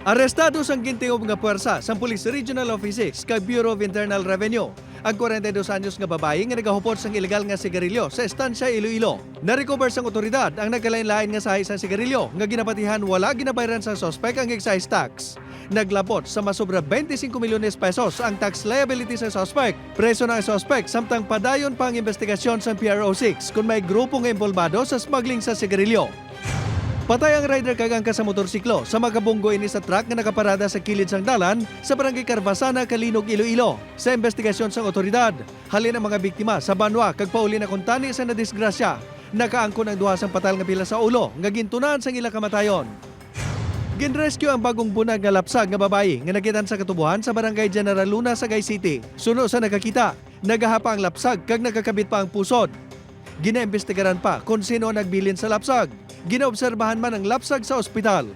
Arestado sang gintingog nga puwersa sa Police Regional Office kag Bureau of Internal Revenue ang 42 anyos nga babae nga nagahupot sang ilegal nga sigarilyo sa estansya Iloilo. Na-recover sang otoridad ang nagkalain-lain nga sahi sa sigarilyo nga ginapatihan wala ginabayaran sa suspect ang excise tax. Naglabot sa masobra 25 milyones pesos ang tax liability sa suspect. Preso na ang suspect samtang padayon pa ang investigasyon sa PRO6 kung may grupo nga involvado sa smuggling sa sigarilyo. Patay ang rider kag angka sa motorsiklo sa magabunggo ini sa truck nga nakaparada sa kilid sang dalan sa barangay Carvasana, Kalinog, Iloilo. Sa investigasyon sang otoridad, halin ang mga biktima sa banwa kag pauli na kuntani sa nadisgrasya. Nakaangkon ang duha sang patal nga pila sa ulo nga gintunan sang ila kamatayon. Ginrescue ang bagong bunag nga lapsag nga babae nga nakitan sa katubuhan sa barangay General Luna, Sagay City. Suno sa nakakita, nagahapa ang lapsag kag nakakabit pa ang pusod. Ginaimbestigaran pa kung sino ang nagbilin sa lapsag. Ginaobserbahan man ang lapsag sa ospital.